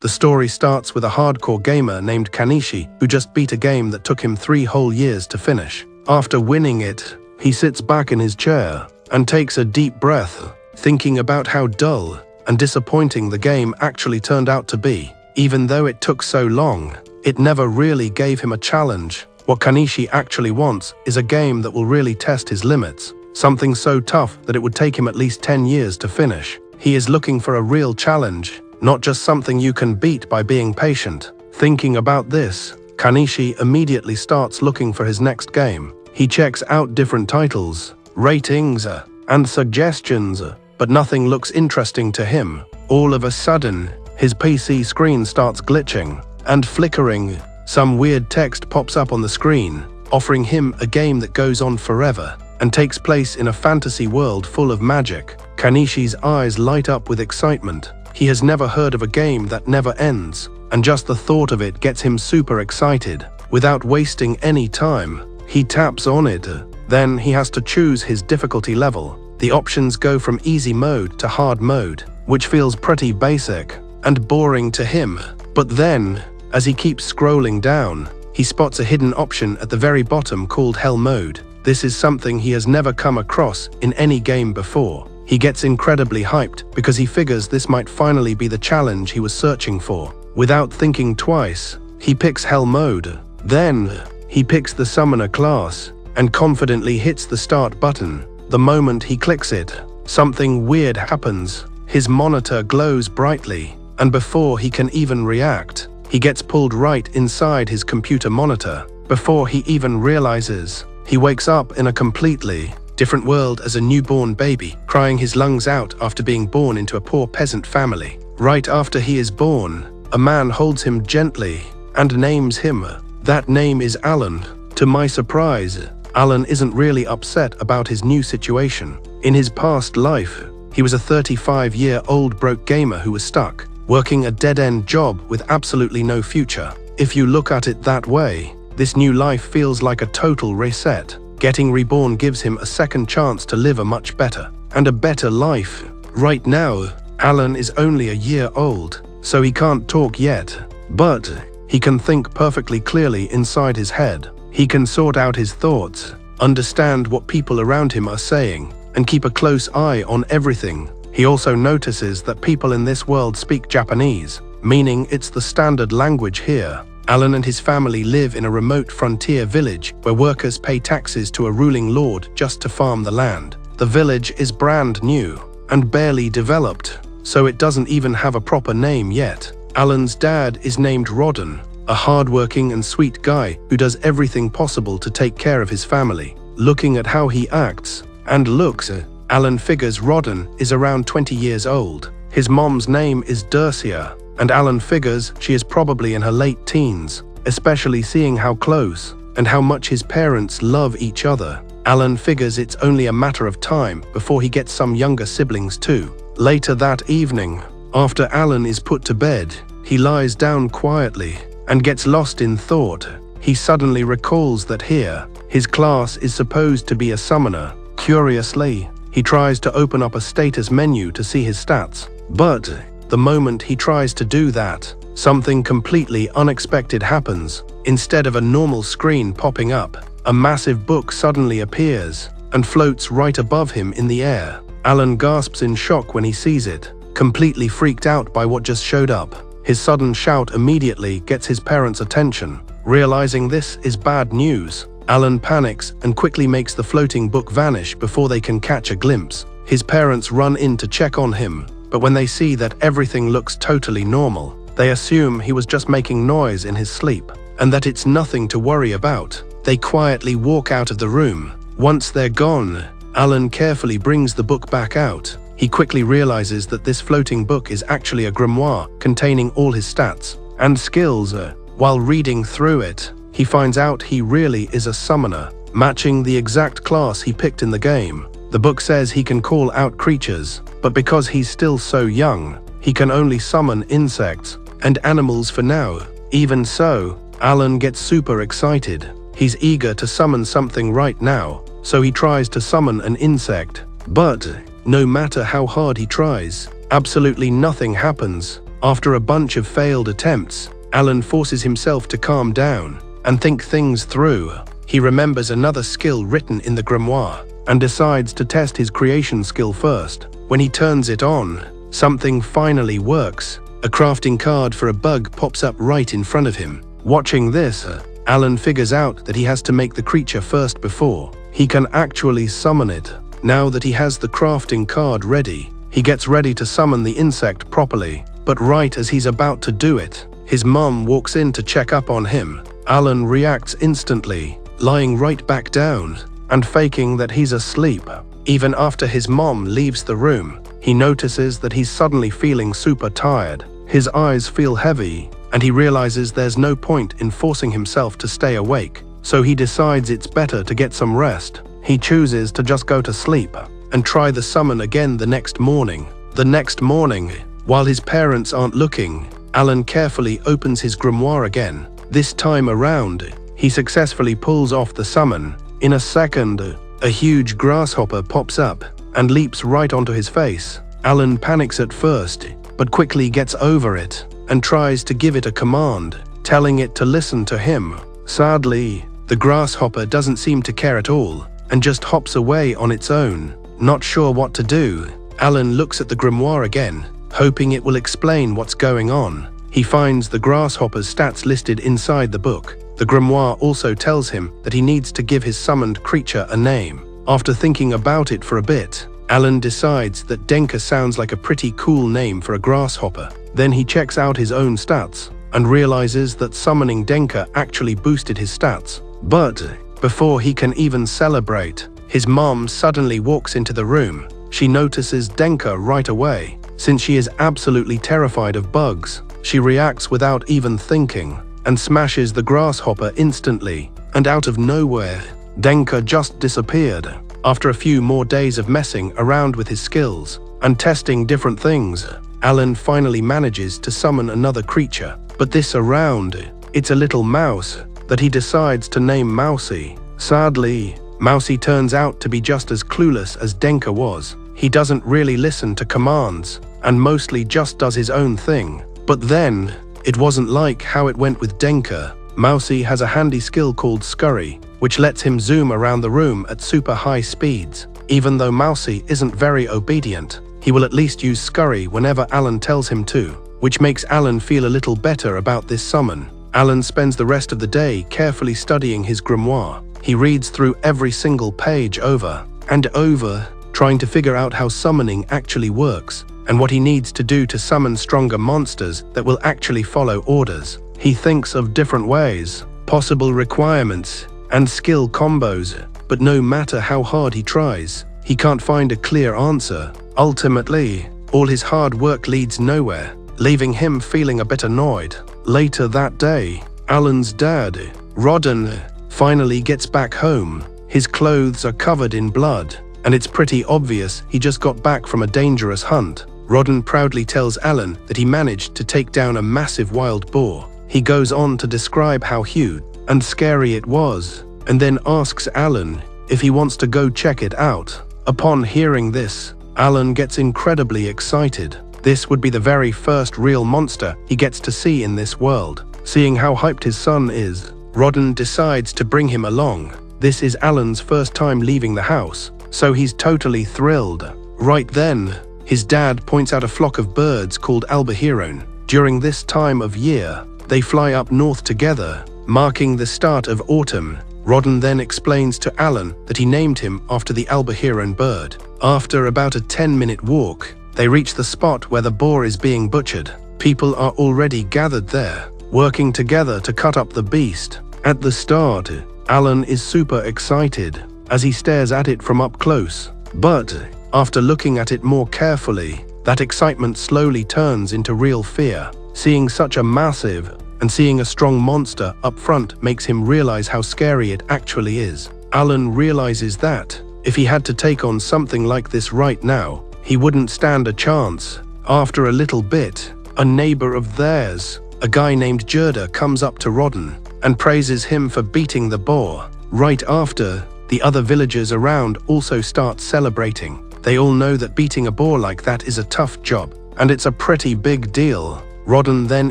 The story starts with a hardcore gamer named Kanishi who just beat a game that took him 3 whole years to finish. After winning it, he sits back in his chair and takes a deep breath, thinking about how dull and disappointing the game actually turned out to be. Even though it took so long, it never really gave him a challenge. What Kanishi actually wants is a game that will really test his limits, something so tough that it would take him at least 10 years to finish. He is looking for a real challenge, not just something you can beat by being patient. Thinking about this, Kanishi immediately starts looking for his next game. He checks out different titles, ratings, and suggestions, but nothing looks interesting to him. All of a sudden, his PC screen starts glitching and flickering. Some weird text pops up on the screen, offering him a game that goes on forever and takes place in a fantasy world full of magic. Kanishi's eyes light up with excitement. He has never heard of a game that never ends, and just the thought of it gets him super excited. Without wasting any time, he taps on it. Then he has to choose his difficulty level. The options go from easy mode to hard mode, which feels pretty basic and boring to him. But then, as he keeps scrolling down, he spots a hidden option at the very bottom called Hell Mode. This is something he has never come across in any game before. He gets incredibly hyped because he figures this might finally be the challenge he was searching for. Without thinking twice, he picks Hell Mode. Then, he picks the Summoner class and confidently hits the start button. The moment he clicks it, something weird happens. His monitor glows brightly, and before he can even react, he gets pulled right inside his computer monitor. Before he even realizes, he wakes up in a completely different world as a newborn baby, crying his lungs out after being born into a poor peasant family. Right after he is born, a man holds him gently and names him. That name is Alan. To my surprise, Alan isn't really upset about his new situation. In his past life, he was a 35-year-old broke gamer who was stuck, working a dead-end job with absolutely no future. If you look at it that way, this new life feels like a total reset. Getting reborn gives him a second chance to live a much better and a better life. Right now, Alan is only a year old, so he can't talk yet, but he can think perfectly clearly inside his head. He can sort out his thoughts, understand what people around him are saying, and keep a close eye on everything. He also notices that people in this world speak Japanese, meaning it's the standard language here. Alan and his family live in a remote frontier village where workers pay taxes to a ruling lord just to farm the land. The village is brand new and barely developed, so it doesn't even have a proper name yet. Alan's dad is named Rodden, a hardworking and sweet guy who does everything possible to take care of his family. Looking at how he acts and looks, Alan figures Rodden is around 20 years old. His mom's name is Dercia, and Alan figures she is probably in her late teens, especially seeing how close and how much his parents love each other. Alan figures it's only a matter of time before he gets some younger siblings too. Later that evening, after Alan is put to bed, he lies down quietly and gets lost in thought. He suddenly recalls that here, his class is supposed to be a summoner. Curiously, he tries to open up a status menu to see his stats, but the moment he tries to do that, something completely unexpected happens. Instead of a normal screen popping up, a massive book suddenly appears and floats right above him in the air. Alan gasps in shock when he sees it, completely freaked out by what just showed up. His sudden shout immediately gets his parents' attention. Realizing this is bad news, Alan panics and quickly makes the floating book vanish before they can catch a glimpse. His parents run in to check on him, but when they see that everything looks totally normal, they assume he was just making noise in his sleep, and that it's nothing to worry about. They quietly walk out of the room. Once they're gone, Alan carefully brings the book back out. He quickly realizes that this floating book is actually a grimoire containing all his stats and skills. While reading through it, he finds out he really is a summoner, matching the exact class he picked in the game. The book says he can call out creatures, but because he's still so young, he can only summon insects and animals for now. Even so, Alan gets super excited. He's eager to summon something right now, so he tries to summon an insect. But no matter how hard he tries, absolutely nothing happens. After a bunch of failed attempts, Alan forces himself to calm down and think things through. He remembers another skill written in the grimoire and decides to test his creation skill first. When he turns it on, something finally works. A crafting card for a bug pops up right in front of him. Watching this, Alan figures out that he has to make the creature first before he can actually summon it. Now that he has the crafting card ready, he gets ready to summon the insect properly. But right as he's about to do it, his mom walks in to check up on him. Alan reacts instantly, lying right back down and faking that he's asleep. Even after his mom leaves the room, he notices that he's suddenly feeling super tired. His eyes feel heavy, and he realizes there's no point in forcing himself to stay awake, so he decides it's better to get some rest. He chooses to just go to sleep and try the summon again the next morning. The next morning, while his parents aren't looking, Alan carefully opens his grimoire again. This time around, he successfully pulls off the summon. In a second, a huge grasshopper pops up and leaps right onto his face. Alan panics at first, but quickly gets over it and tries to give it a command, telling it to listen to him. Sadly, the grasshopper doesn't seem to care at all and just hops away on its own. Not sure what to do, Alan looks at the grimoire again, hoping it will explain what's going on. He finds the grasshopper's stats listed inside the book. The grimoire also tells him that he needs to give his summoned creature a name. After thinking about it for a bit, Alan decides that Denka sounds like a pretty cool name for a grasshopper. Then he checks out his own stats and realizes that summoning Denka actually boosted his stats. But before he can even celebrate, his mom suddenly walks into the room. She notices Denka right away. Since she is absolutely terrified of bugs, she reacts without even thinking and smashes the grasshopper instantly. And out of nowhere, Denka just disappeared. After a few more days of messing around with his skills and testing different things, Alan finally manages to summon another creature. But this around, it's a little mouse that he decides to name Mousy. Sadly, Mousy turns out to be just as clueless as Denka was. He doesn't really listen to commands and mostly just does his own thing. But then, it wasn't like how it went with Denka. Mousy has a handy skill called Scurry, which lets him zoom around the room at super high speeds. Even though Mousy isn't very obedient, he will at least use Scurry whenever Alan tells him to, which makes Alan feel a little better about this summon. Alan spends the rest of the day carefully studying his grimoire. He reads through every single page over and over, trying to figure out how summoning actually works and what he needs to do to summon stronger monsters that will actually follow orders. He thinks of different ways, possible requirements, and skill combos, but no matter how hard he tries, he can't find a clear answer. Ultimately, all his hard work leads nowhere, leaving him feeling a bit annoyed. Later that day, Alan's dad, Rodden, finally gets back home. His clothes are covered in blood, and it's pretty obvious he just got back from a dangerous hunt. Rodden proudly tells Alan that he managed to take down a massive wild boar. He goes on to describe how huge and scary it was, and then asks Alan if he wants to go check it out. Upon hearing this, Alan gets incredibly excited. This would be the very first real monster he gets to see in this world. Seeing how hyped his son is, Rodden decides to bring him along. This is Alan's first time leaving the house, so he's totally thrilled. Right then, his dad points out a flock of birds called albahiron. During this time of year, they fly up north together, marking the start of autumn. Rodden then explains to Alan that he named him after the albahiron bird. After about a 10-minute walk, they reach the spot where the boar is being butchered. People are already gathered there, working together to cut up the beast. At the start, Alan is super excited as he stares at it from up close. But after looking at it more carefully, that excitement slowly turns into real fear. Seeing such a massive and seeing a strong monster up front makes him realize how scary it actually is. Alan realizes that if he had to take on something like this right now, he wouldn't stand a chance. After a little bit, a neighbor of theirs, a guy named Gerda, comes up to Rodden and praises him for beating the boar. Right after, the other villagers around also start celebrating. They all know that beating a boar like that is a tough job, and it's a pretty big deal. Rodden then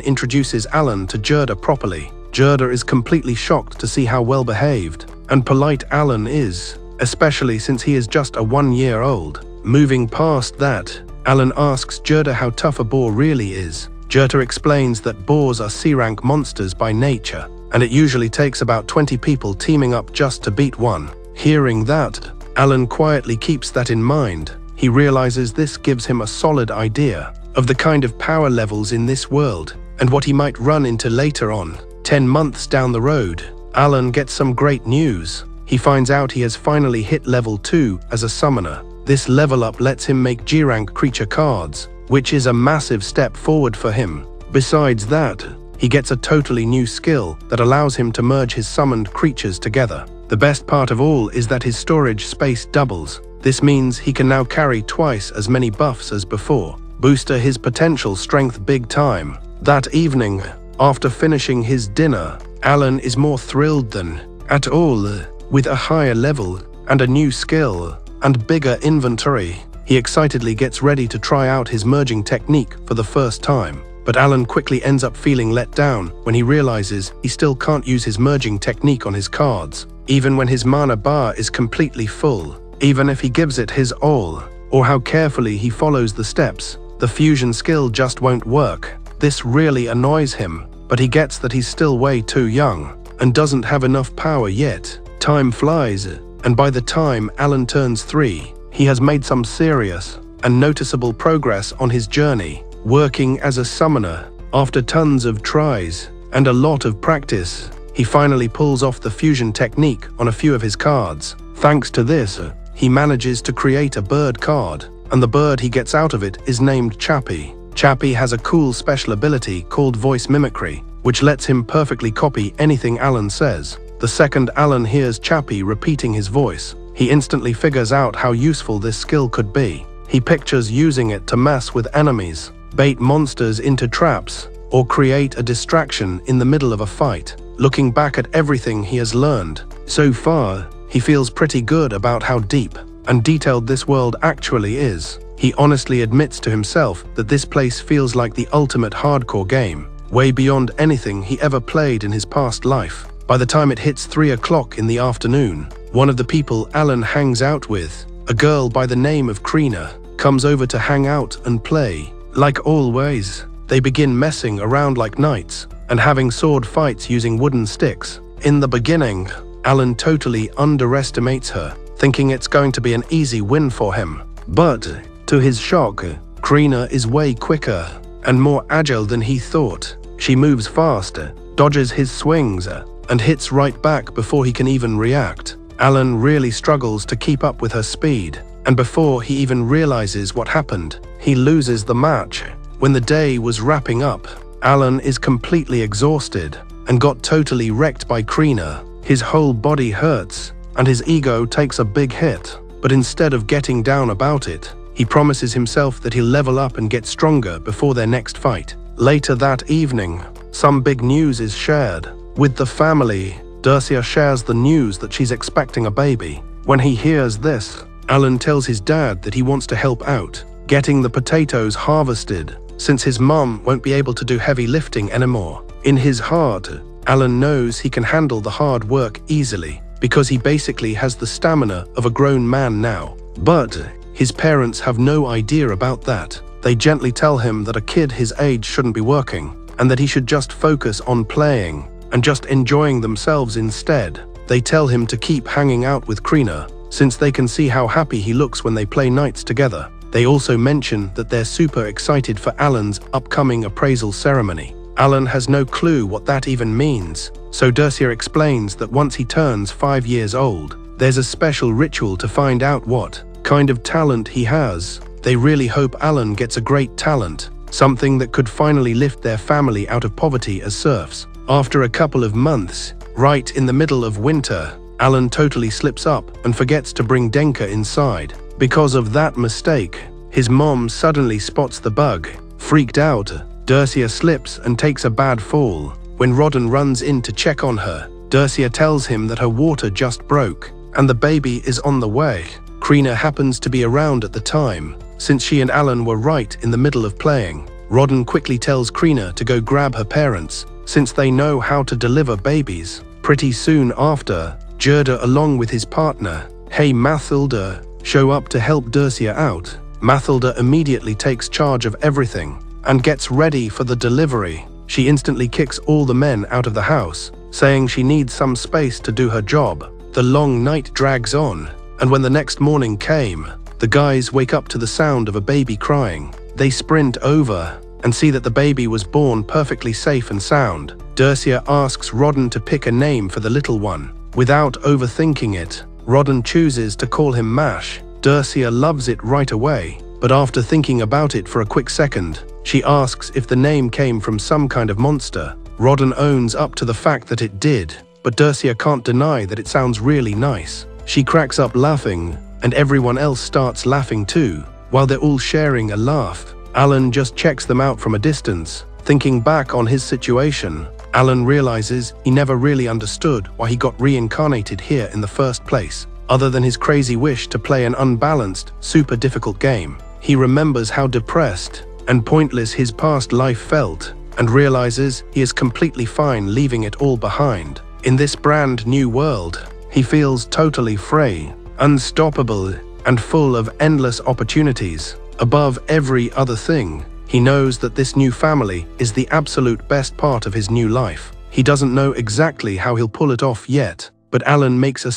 introduces Alan to Gerda properly. Gerda is completely shocked to see how well behaved and polite Alan is, especially since he is just a 1-year-old. Moving past that, Alan asks Gerda how tough a boar really is. Gerda explains that boars are C-rank monsters by nature, and it usually takes about 20 people teaming up just to beat one. Hearing that, Alan quietly keeps that in mind. He realizes this gives him a solid idea of the kind of power levels in this world and what he might run into later on. 10 months down the road, Alan gets some great news. He finds out he has finally hit level 2 as a summoner. This level up lets him make G-rank creature cards, which is a massive step forward for him. Besides that, he gets a totally new skill that allows him to merge his summoned creatures together. The best part of all is that his storage space doubles. This means he can now carry twice as many buffs as before, boosting his potential strength big time. That evening, after finishing his dinner, Alan is more thrilled than at all. With a higher level and a new skill and bigger inventory, he excitedly gets ready to try out his merging technique for the first time. But Alan quickly ends up feeling let down when he realizes he still can't use his merging technique on his cards, even when his mana bar is completely full. Even if he gives it his all, or how carefully he follows the steps, the fusion skill just won't work. This really annoys him, but he gets that he's still way too young and doesn't have enough power yet. Time flies, and by the time Alan turns 3, he has made some serious and noticeable progress on his journey, working as a summoner. After tons of tries and a lot of practice, he finally pulls off the fusion technique on a few of his cards. Thanks to this, he manages to create a bird card, and the bird he gets out of it is named Chappie. Chappie has a cool special ability called voice mimicry, which lets him perfectly copy anything Alan says. The second Alan hears Chappie repeating his voice, he instantly figures out how useful this skill could be. He pictures using it to mess with enemies, bait monsters into traps, or create a distraction in the middle of a fight. Looking back at everything he has learned so far, he feels pretty good about how deep and detailed this world actually is. He honestly admits to himself that this place feels like the ultimate hardcore game, way beyond anything he ever played in his past life. By the time it hits 3 o'clock in the afternoon, one of the people Alan hangs out with, a girl by the name of Krina, comes over to hang out and play. Like always, they begin messing around like knights and having sword fights using wooden sticks. In the beginning, Alan totally underestimates her, thinking it's going to be an easy win for him. But, to his shock, Krina is way quicker and more agile than he thought. She moves fast, dodges his swings, and hits right back before he can even react. Alan really struggles to keep up with her speed, and before he even realizes what happened, he loses the match. When the day was wrapping up, Alan is completely exhausted and got totally wrecked by Krina. His whole body hurts, and his ego takes a big hit. But instead of getting down about it, he promises himself that he'll level up and get stronger before their next fight. Later that evening, some big news is shared. With the family, Dercia shares the news that she's expecting a baby. When he hears this, Alan tells his dad that he wants to help out, getting the potatoes harvested, since his mom won't be able to do heavy lifting anymore. In his heart, Alan knows he can handle the hard work easily, because he basically has the stamina of a grown man now. But his parents have no idea about that. They gently tell him that a kid his age shouldn't be working, and that he should just focus on playing and just enjoying themselves instead. They tell him to keep hanging out with Krina, since they can see how happy he looks when they play nights together. They also mention that they're super excited for Alan's upcoming appraisal ceremony. Alan has no clue what that even means, so Dercia explains that once he turns 5 years old, there's a special ritual to find out what kind of talent he has. They really hope Alan gets a great talent, something that could finally lift their family out of poverty as serfs. After a couple of months, right in the middle of winter, Alan totally slips up and forgets to bring Denka inside. Because of that mistake, his mom suddenly spots the bug. Freaked out, Dercia slips and takes a bad fall. When Rodden runs in to check on her, Dercia tells him that her water just broke and the baby is on the way. Krina happens to be around at the time, since she and Alan were right in the middle of playing. Rodden quickly tells Krina to go grab her parents, since they know how to deliver babies. Pretty soon after, Gerda along with his partner, Hey Mathilda, show up to help Dircia out. Mathilda immediately takes charge of everything and gets ready for the delivery. She instantly kicks all the men out of the house, saying she needs some space to do her job. The long night drags on, and when the next morning came, the guys wake up to the sound of a baby crying. They sprint over and see that the baby was born perfectly safe and sound. Dircia asks Rodden to pick a name for the little one. Without overthinking it, Rodden chooses to call him Mash. Dircia loves it right away, but after thinking about it for a quick second, she asks if the name came from some kind of monster. Rodden owns up to the fact that it did, but Dircia can't deny that it sounds really nice. She cracks up laughing, and everyone else starts laughing too. While they're all sharing a laugh, Alan just checks them out from a distance. Thinking back on his situation, Alan realizes he never really understood why he got reincarnated here in the first place, other than his crazy wish to play an unbalanced, super difficult game. He remembers how depressed and pointless his past life felt, and realizes he is completely fine leaving it all behind. In this brand new world, he feels totally free, unstoppable, and full of endless opportunities. Above every other thing, he knows that this new family is the absolute best part of his new life. He doesn't know exactly how he'll pull it off yet, but Alan makes a